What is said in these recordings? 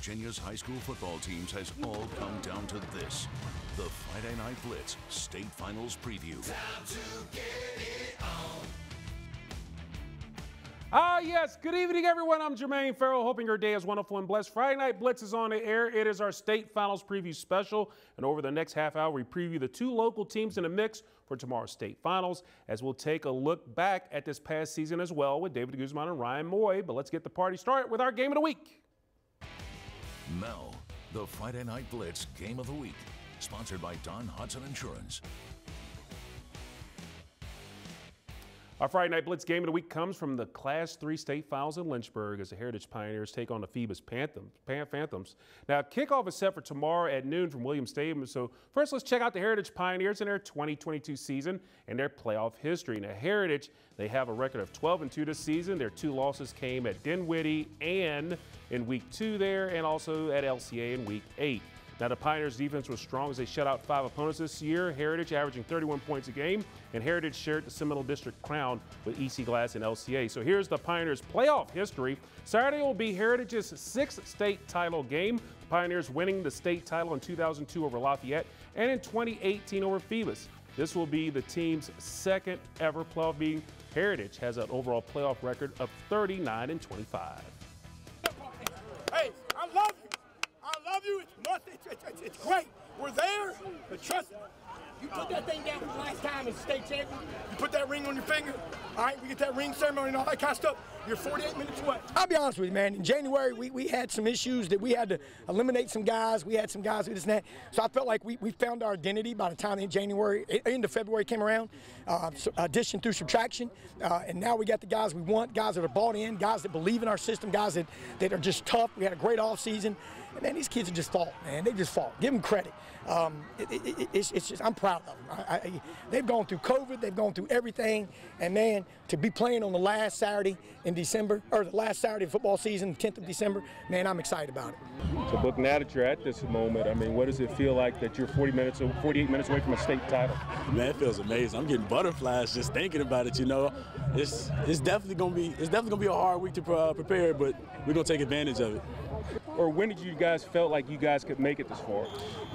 Virginia's high school football teams has all come down to this. The Friday Night Blitz State Finals Preview. Time to get it on. Yes, good evening, everyone. I'm Jermaine Ferrell, hoping your day is wonderful and blessed. Friday Night Blitz is on the air. It is our State Finals Preview special, and over the next half hour, we preview the two local teams in the mix for tomorrow's State Finals, as we'll take a look back at this past season as well with David Guzman and Ryan Moy. But let's get the party started with our Game of the Week. Now, the Friday Night Blitz Game of the Week, sponsored by Don Hudson Insurance. Our Friday Night Blitz Game of the Week comes from the Class 3 State Finals in Lynchburg as the Heritage Pioneers take on the Phoebus Phantoms. Now, kickoff is set for tomorrow at noon from Williams Stadium. So first, let's check out the Heritage Pioneers in their 2022 season and their playoff history. Now, Heritage, they have a record of 12-2 this season. Their two losses came at Dinwiddie and in Week 2 there, and also at LCA in Week 8. Now, the Pioneers' defense was strong as they shut out 5 opponents this year. Heritage averaging 31 points a game, and Heritage shared the Seminole District crown with EC Glass and LCA. So here's the Pioneers' playoff history. Saturday will be Heritage's 6th state title game. The Pioneers winning the state title in 2002 over Lafayette and in 2018 over Phoebus. This will be the team's 2nd ever playoff meeting. Heritage has an overall playoff record of 39-25. Hey, I love you. I love you. It's great. We're there, but trust me. You put that thing down for the last time as state champion. You put that ring on your finger. All right, we get that ring ceremony and all that kind of stuff. You're 48 minutes away. I'll be honest with you, man. In January, we had some issues that we had to eliminate some guys. We had some guys who this and that. So I felt like we found our identity by the time in January, into February came around. Addition through subtraction. And now we got the guys we want, guys that are bought in, guys that believe in our system, guys that are just tough. We had a great offseason. And man, these kids are just fought, man. They just fought. Give them credit. It's just, I'm proud of them. They've gone through COVID. They've gone through everything. And man, to be playing on the last Saturday in December, or the last Saturday of football season, 10th of December, man, I'm excited about it. So, look, now that you're at this moment, I mean, what does it feel like that you're 48 minutes away from a state title? Man, it feels amazing. I'm getting butterflies just thinking about it. You know, it's definitely gonna be a hard week to prepare, but we're gonna take advantage of it. Or when did you guys felt like you guys could make it this far?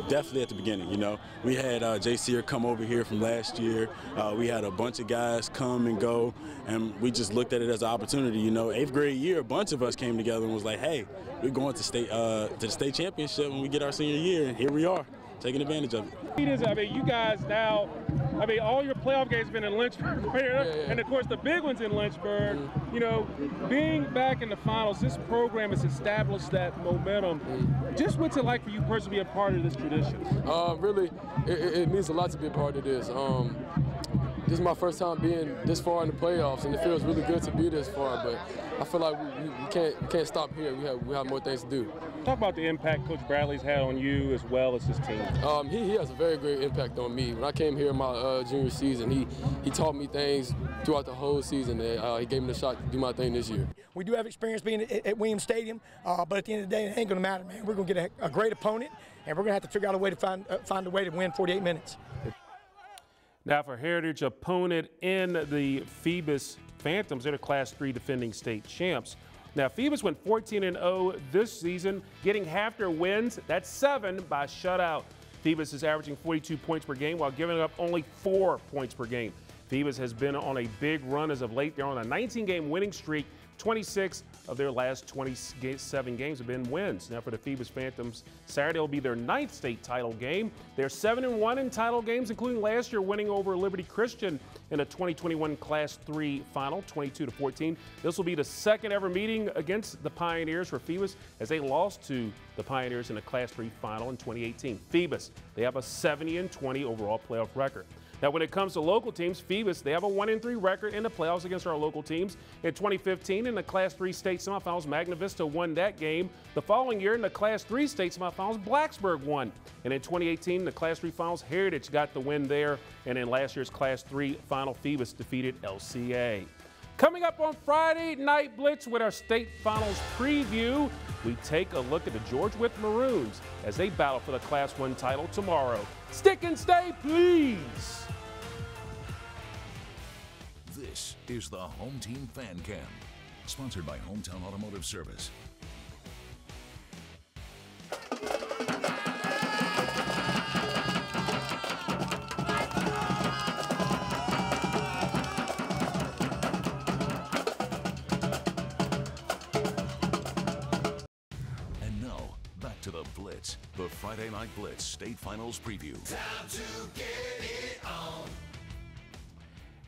Definitely at the beginning, you know. We had Jay Sear come over here from last year. We had a bunch of guys come and go, and we just looked at it as an opportunity. You know, 8th grade year, a bunch of us came together and was like, hey, we're going to the state championship when we get our senior year, and here we are, taking advantage of it. I mean, you guys now, I mean, all your playoff games have been in Lynchburg, and of course the big one's in Lynchburg. You know, being back in the finals, this program has established that momentum. Just what's it like for you personally to be a part of this tradition? Really, it means a lot to be a part of this. This is my first time being this far in the playoffs, and it feels really good to be this far. But I feel like we can't stop here. We have more things to do. Talk about the impact Coach Bradley's had on you as well as his team. He has a very great impact on me. When I came here in my junior season, he taught me things throughout the whole season. And, he gave me the shot to do my thing this year. We do have experience being at Williams Stadium, but at the end of the day, it ain't going to matter, man. We're going to get a great opponent, and we're going to have to figure out a way to find a way to win 48 minutes. Now for Heritage opponent in the Phoebus Phantoms, they're the Class 3 defending state champs. Now Phoebus went 14-0 this season, getting half their wins. That's 7 by shutout. Phoebus is averaging 42 points per game while giving up only 4 points per game. Phoebus has been on a big run as of late. They're on a 19-game winning streak. 26 of their last 27 games have been wins. Now for the Phoebus Phantoms, Saturday will be their 9th state title game. They're 7-1 in title games, including last year winning over Liberty Christian in a 2021 Class 3 final, 22-14. This will be the 2nd ever meeting against the Pioneers for Phoebus as they lost to the Pioneers in a Class 3 final in 2018. Phoebus, they have a 70-20 overall playoff record. Now, when it comes to local teams, Phoebus, they have a 1-3 record in the playoffs against our local teams. In 2015, in the Class 3 state semifinals, Magna Vista won that game. The following year, in the Class 3 state semifinals, Blacksburg won. And in 2018, the Class 3 finals, Heritage got the win there. And in last year's Class 3 final, Phoebus defeated LCA. Coming up on Friday Night Blitz with our state finals preview, we take a look at the George Wythe Maroons as they battle for the Class 1 title tomorrow. Stick and stay, please. This is the Home Team Fan Cam, sponsored by Hometown Automotive Service. the Friday Night Blitz State Finals Preview. Time to get it on.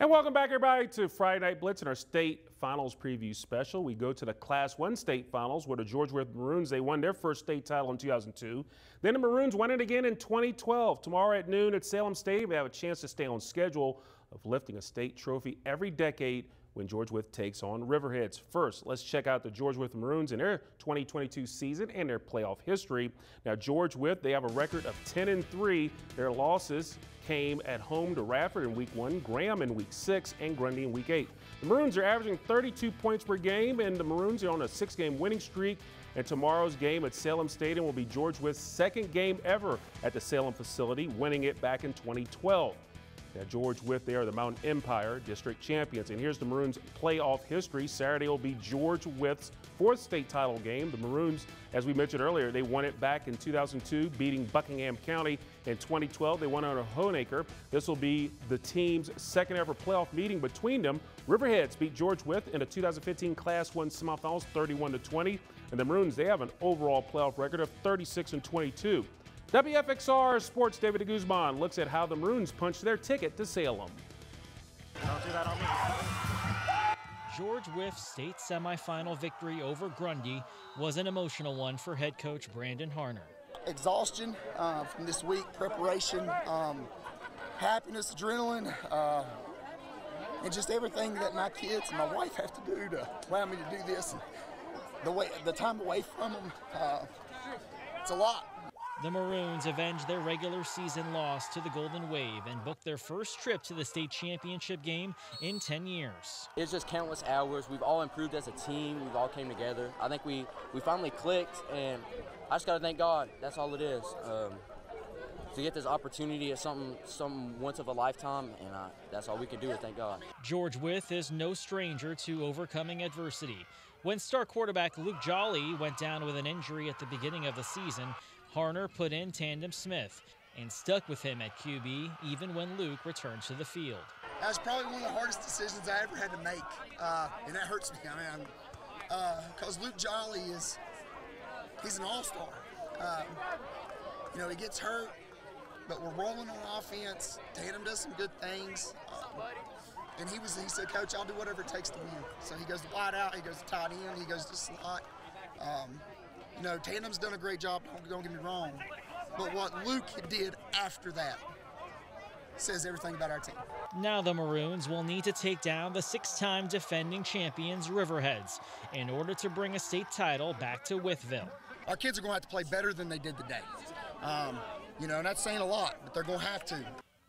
And welcome back, everybody, to Friday Night Blitz and our state finals preview special. We go to the Class 1 state finals where the Georgia Wythe Maroons, they won their first state title in 2002. Then the Maroons won it again in 2012. Tomorrow at noon at Salem Stadium, they have a chance to stay on schedule of lifting a state trophy every decade when Georgia Wythe takes on Riverheads. First, let's check out the Georgia Wythe Maroons in their 2022 season and their playoff history. Now, Georgia Wythe, they have a record of 10-3. Their losses came at home to Radford in week 1, Graham in week 6, and Grundy in week 8. The Maroons are averaging 32 points per game, and the Maroons are on a 6-game winning streak. And tomorrow's game at Salem Stadium will be Georgia Wythe's second game ever at the Salem facility, winning it back in 2012. Now, Georgia Wythe, they are the Mountain Empire district champions. And here's the Maroons' playoff history. Saturday will be Georgia Wythe's fourth state title game. The Maroons, as we mentioned earlier, they won it back in 2002, beating Buckingham County. In 2012, they won under Honaker. This will be the team's second ever playoff meeting between them. Riverheads beat Georgia Wythe in the 2015 Class 1 semifinals 31-20. And the Maroons, they have an overall playoff record of 36-22. WFXR Sports' David de Guzman looks at how the Maroons punched their ticket to Salem. Don't do that on me. Georgia Wythe's state semifinal victory over Grundy was an emotional one for head coach Brandon Harner. Exhaustion from this week, preparation, happiness, adrenaline, and just everything that my kids and my wife have to do to allow me to do this. And the time away from them, it's a lot. The Maroons avenged their regular season loss to the Golden Wave and booked their first trip to the state championship game in 10 years. It's just countless hours. We've all improved as a team. We've all came together. I think we finally clicked, and I just got to thank God. That's all it is. To get this opportunity is something once of a lifetime, and that's all we can do is thank God. Georgia Wythe is no stranger to overcoming adversity. When star quarterback Luke Jolly went down with an injury at the beginning of the season, Harner put in Tandem Smith and stuck with him at QB even when Luke returned to the field. That was probably one of the hardest decisions I ever had to make, and that hurts me. I mean, because Luke Jolly he's an all-star. He gets hurt, but we're rolling on offense. Tandem does some good things. And he said, Coach, I'll do whatever it takes to win. So he goes to wide out, he goes to tight end, he goes to slot. Tandem's done a great job, don't get me wrong. But what Luke did after that says everything about our team. Now the Maroons will need to take down the 6-time defending champions Riverheads in order to bring a state title back to Wytheville. Our kids are going to have to play better than they did today. And that's saying a lot, but they're going to have to.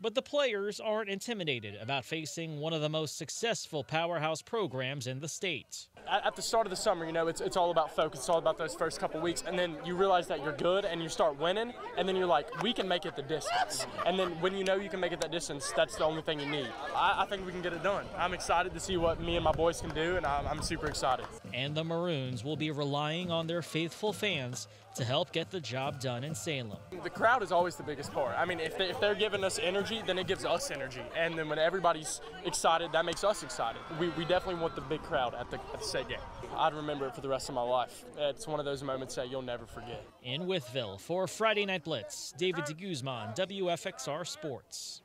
But the players aren't intimidated about facing one of the most successful powerhouse programs in the state. At the start of the summer, it's all about focus. It's all about those first couple weeks, and then you realize that you're good, and you start winning, and then you're like, we can make it the distance. And then when you know you can make it that distance, that's the only thing you need. I think we can get it done. I'm excited to see what me and my boys can do, and I'm super excited. And the Maroons will be relying on their faithful fans to help get the job done in Salem. The crowd is always the biggest part. I mean, if they're giving us energy, then it gives us energy. And then when everybody's excited, that makes us excited. We definitely want the big crowd at the state game. I'd remember it for the rest of my life. It's one of those moments that you'll never forget. In Wytheville for Friday Night Blitz, David de Guzman, WFXR Sports.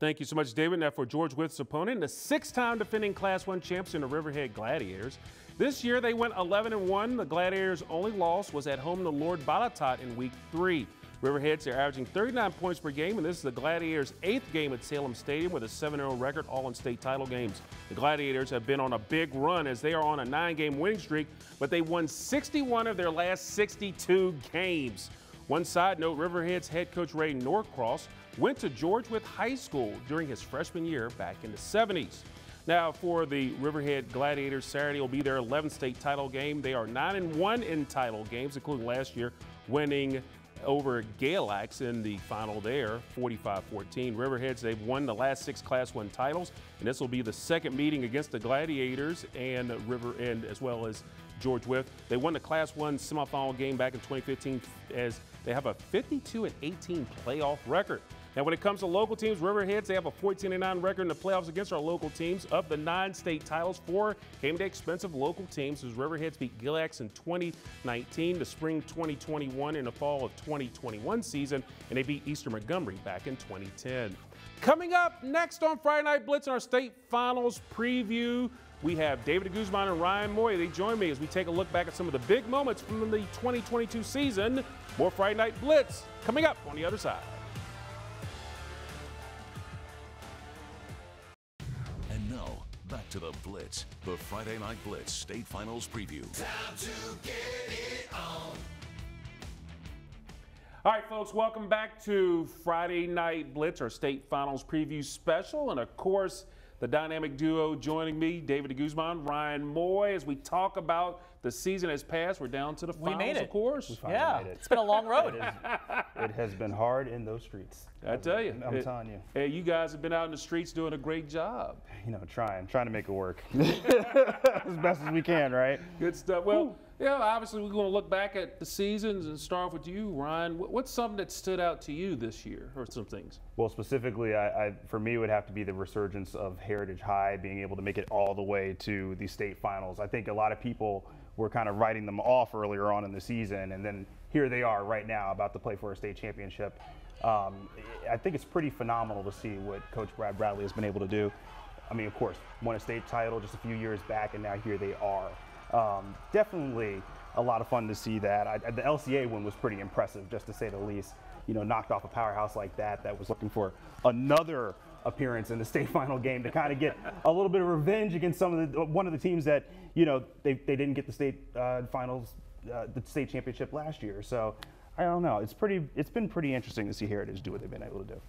Thank you so much, David. Now for Georgia Wythe's opponent, the 6-time defending Class 1 champs in the Riverhead Gladiators. This year they went 11-1. The Gladiators' only loss was at home to Lord Balatot in week 3. Riverheads are averaging 39 points per game, and this is the Gladiators' 8th game at Salem Stadium with a 7-0 record, all in state title games. The Gladiators have been on a big run as they are on a 9-game winning streak, but they won 61 of their last 62 games. One side note, Riverhead's head coach Ray Norcross went to Georgia Wythe High School during his freshman year back in the 70s. Now for the Riverhead Gladiators, Saturday will be their 11th state title game. They are 9-1 in title games, including last year winning over Galax in the final there, 45-14. Riverheads, they've won the last 6 Class 1 titles, and this will be the second meeting against the Gladiators and as well as Georgia Wythe. They won the Class 1 semifinal game back in 2015 as they have a 52-18 playoff record. Now, when it comes to local teams, Riverheads, they have a 14-9 record in the playoffs against our local teams. Of the 9 state titles, 4 came to expensive local teams, as Riverheads beat Gillax in 2019, the spring 2021, and the fall of 2021 season, and they beat Eastern Montgomery back in 2010. Coming up next on Friday Night Blitz in our state finals preview, we have David Guzman and Ryan Moy. They join me as we take a look back at some of the big moments from the 2022 season. More Friday Night Blitz coming up on the other side. And now, back to the Blitz, the Friday Night Blitz State Finals preview. Time to get it on. All right, folks, welcome back to Friday Night Blitz, our state finals preview special. And, of course, the dynamic duo joining me, David Guzman, Ryan Moy, as we talk about the season has passed. We're down to the finals, made it. Of course. We finally made it. It's been a long road. It has been hard in those streets. I tell you. I'm telling you. Hey, you guys have been out in the streets doing a great job. You know, trying to make it work as best as we can, right? Good stuff. Well, yeah, obviously we're going to look back at the seasons and start off with you, Ryan. What's something that stood out to you this year, or some things? Well, specifically, for me, it would have to be the resurgence of Heritage High being able to make it all the way to the state finals. I think a lot of people were kind of writing them off earlier on in the season, and then here they are right now about to play for a state championship. I think it's pretty phenomenal to see what Coach Brad Bradley has been able to do. I mean, of course, won a state title just a few years back, and now here they are. Definitely a lot of fun to see that. The LCA one was pretty impressive, just to say the least. You know, knocked off a powerhouse like that was looking for another appearance in the state final game to kind of get a little bit of revenge against one of the teams that, you know, they didn't get the state finals, the state championship last year. So I don't know. It's been pretty interesting to see Heritage do what they've been able to do.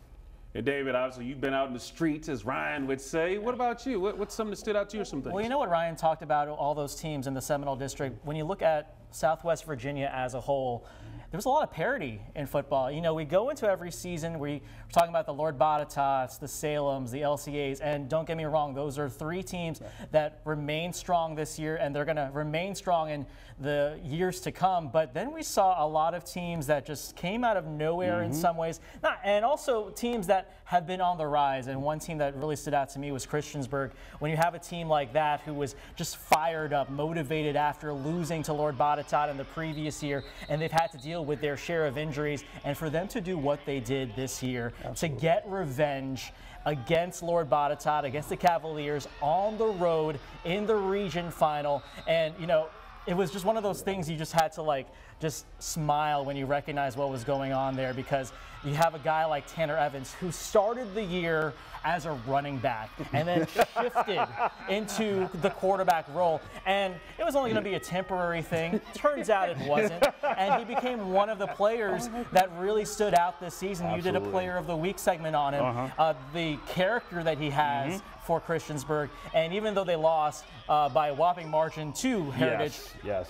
And David, obviously you've been out in the streets, as Ryan would say. What about you? What's something that stood out to you or some things? Well, you know what Ryan talked about, all those teams in the Seminole District. When you look at Southwest Virginia as a whole, there was a lot of parity in football. You know, we go into every season, we're talking about the Lord Botetourts, the Salems, the LCAs, and don't get me wrong, those are 3 teams that remain strong this year, and they're going to remain strong in the years to come. But then we saw a lot of teams that just came out of nowhere in some ways, and also teams that have been on the rise. And one team that really stood out to me was Christiansburg. When you have a team like that who was just fired up, motivated after losing to Lord Botetourt in the previous year, and they've had to deal with their share of injuries, and for them to do what they did this year, to get revenge against Lord Botetourt, against the Cavaliers on the road in the region final. And, you know, it was just one of those things you just had to just smile when you recognize what was going on there, because you have a guy like Tanner Evans who started the year as a running back and then shifted into the quarterback role. And it was only going to be a temporary thing. Turns out it wasn't. And he became one of the players that really stood out this season. Absolutely. You did a Player of the Week segment on him. The character that he has for Christiansburg. And even though they lost by a whopping margin to Heritage,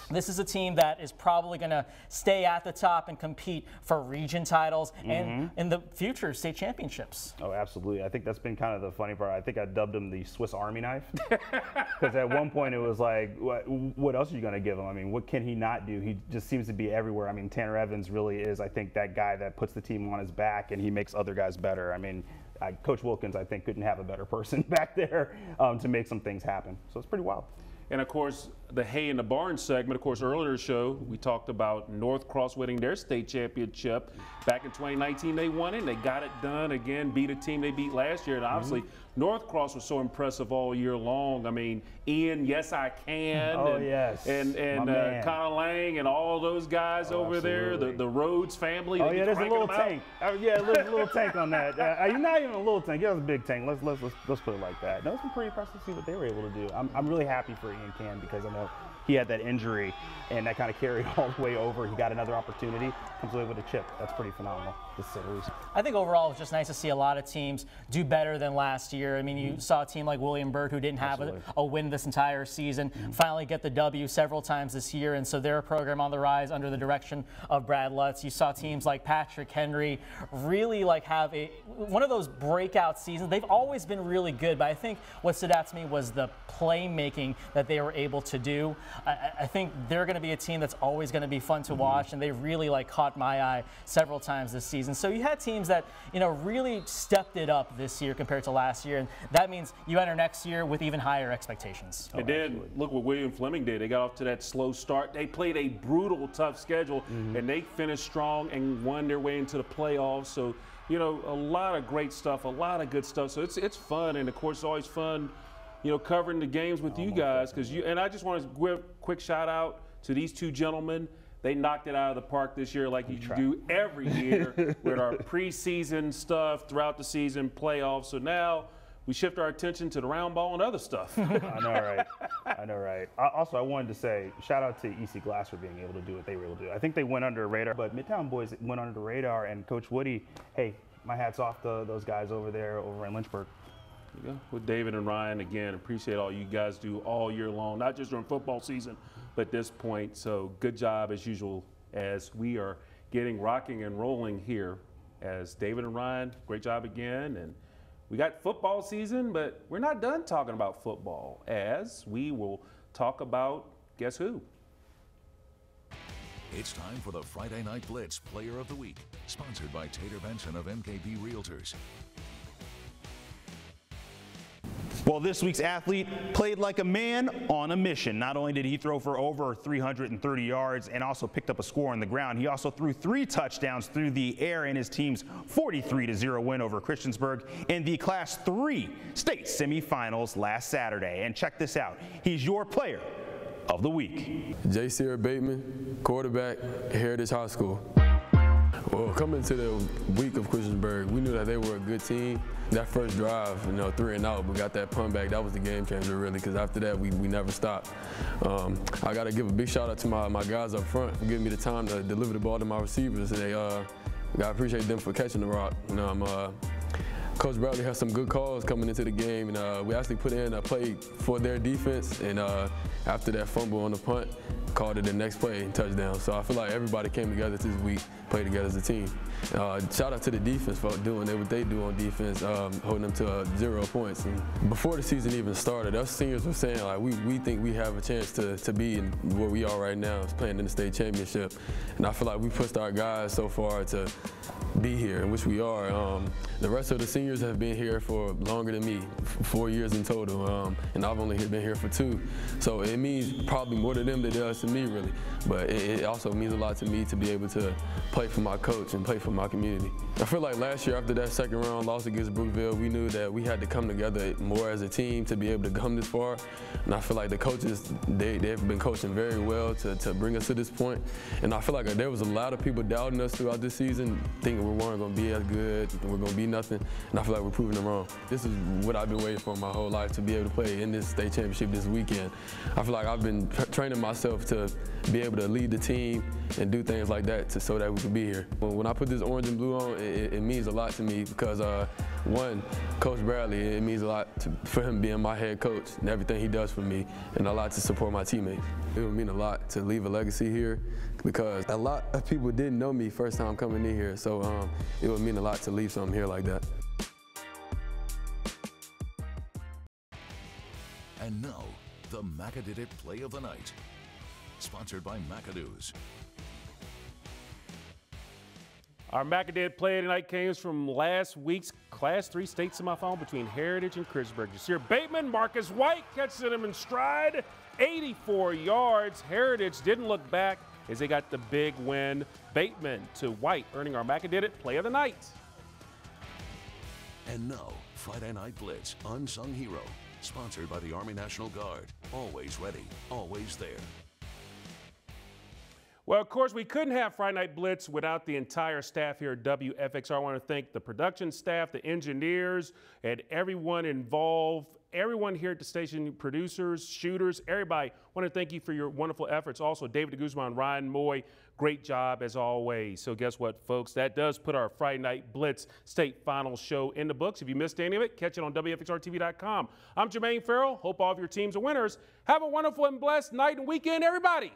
this is a team that is probably going to stay at the top and compete for region titles and in the future state championships. Oh, absolutely. I think that's been kind of the funny part. I think I dubbed him the Swiss Army knife, because at one point it was like, what else are you going to give him? I mean, what can he not do? He just seems to be everywhere. I mean, Tanner Evans really is, I think, that guy that puts the team on his back and he makes other guys better. I mean, Coach Wilkins, I think, couldn't have a better person back there to make some things happen. So it's pretty wild. And, of course, the Hay in the Barn segment. Of course, earlier in the show, we talked about North Cross winning their state championship. Back in 2019, they won it, and they got it done again, beat a team they beat last year. And obviously, North Cross was so impressive all year long. I mean, Ian, Yes I Can, and Connor Lang, and all those guys over there, the Rhodes family. Oh, yeah, there's a little tank. Yeah, there's a little tank on that. You're not even a little tank. It was a big tank. Let's put it like that. No, it's been pretty impressive to see what they were able to do. I'm really happy for Ian Can, because I know he had that injury, and that kind of carried all the way over. He got another opportunity, comes away with a chip. That's pretty phenomenal, to say the least. I think overall it's just nice to see a lot of teams do better than last year. I mean, you saw a team like William Byrd, who didn't have a win this entire season, finally get the W several times this year, and so they're a program on the rise under the direction of Brad Lutz. You saw teams like Patrick Henry really have one of those breakout seasons. They've always been really good, but I think what stood out to me was the playmaking that they were able to do. I think they're going to be a team that's always going to be fun to watch, and they really caught my eye several times this season. So you had teams that really stepped it up this year compared to last year, and that means you enter next year with even higher expectations. And then look what William Fleming did. They got off to that slow start. They played a brutal, tough schedule, and they finished strong and won their way into the playoffs. So, a lot of great stuff, a lot of good stuff. So it's fun, and of course it's always fun, covering the games with you guys. And I just want to give a quick shout out to these two gentlemen. They knocked it out of the park this year like you do every year with our preseason stuff, throughout the season, playoffs. So now we shift our attention to the round ball and other stuff. I know, right? I know, right? Also, I wanted to say, shout out to EC Glass for being able to do what they were able to do. I think they went under the radar, but Midtown boys went under the radar, and Coach Woody, hey, my hat's off to those guys over there over in Lynchburg. Yeah, with David and Ryan, again, appreciate all you guys do all year long, not just during football season, but at this point. So good job as usual as we are getting rocking and rolling here as David and Ryan, great job again. And we got football season, but we're not done talking about football, as we will talk about, guess who? It's time for the Friday Night Blitz Player of the Week, sponsored by Tater Benson of MKB Realtors. Well, this week's athlete played like a man on a mission. Not only did he throw for over 330 yards and also picked up a score on the ground, he also threw 3 touchdowns through the air in his team's 43-0 win over Christiansburg in the Class 3 state semifinals last Saturday. And check this out. He's your player of the week. J.C. Bateman, quarterback, Heritage High School. Well, coming to the week of Christiansburg, we knew that they were a good team. That first drive, 3 and out, we got that punt back. That was the game changer, really, because after that, we never stopped. I got to give a big shout out to my guys up front for giving me the time to deliver the ball to my receivers. And I appreciate them for catching the rock. Coach Bradley has some good calls coming into the game, and we actually put in a play for their defense, and after that fumble on the punt, called it the next play and touchdown. So I feel like everybody came together this week, played together as a team. Shout out to the defense for doing what they do on defense, holding them to 0 points. And before the season even started, us seniors were saying, like, we think we have a chance to be in where we are right now, is playing in the state championship. And I feel like we pushed our guys so far to be here, in which we are. The rest of the seniors have been here for longer than me, 4 years in total, and I've only been here for 2. So it means probably more to them than it does to me, really. But it also means a lot to me to be able to play for my coach and play for my community. I feel like last year, after that second round loss against Brookville, we knew that we had to come together more as a team to be able to come this far. And I feel like the coaches, they've been coaching very well to bring us to this point. And I feel like there was a lot of people doubting us throughout this season, thinking we weren't going to be as good, we're going to be nothing. And I feel like we're proving them wrong. This is what I've been waiting for my whole life, to be able to play in this state championship this weekend. I feel like I've been training myself to be able to lead the team and do things like that so that we could be here. When I put this orange and blue on, it means a lot to me because, one, Coach Bradley, it means a lot for him being my head coach and everything he does for me, and a lot to support my teammates. It would mean a lot to leave a legacy here because a lot of people didn't know me first time coming in here, so it would mean a lot to leave something here like that. And now, the Macadit Play of the Night, sponsored by McAdoo's. Our Macadit Play of the Night came from last week's Class 3 state semifinal between Heritage and Christiansburg. Jasir Bateman, Marcus White catches him in stride, 84 yards. Heritage didn't look back as they got the big win. Bateman to White, earning our Macadit Play of the Night. And now, Friday Night Blitz, Unsung Hero, sponsored by the Army National Guard. Always ready, always there. Well, of course, we couldn't have Friday Night Blitz without the entire staff here at WFXR. I want to thank the production staff, the engineers, and everyone involved, everyone here at the station, producers, shooters, everybody. I want to thank you for your wonderful efforts. Also, David Guzman, Ryan Moy, great job as always. So guess what, folks? That does put our Friday Night Blitz State Finals show in the books. If you missed any of it, catch it on WFXRTV.com. I'm Jermaine Ferrell. Hope all of your teams are winners. Have a wonderful and blessed night and weekend, everybody.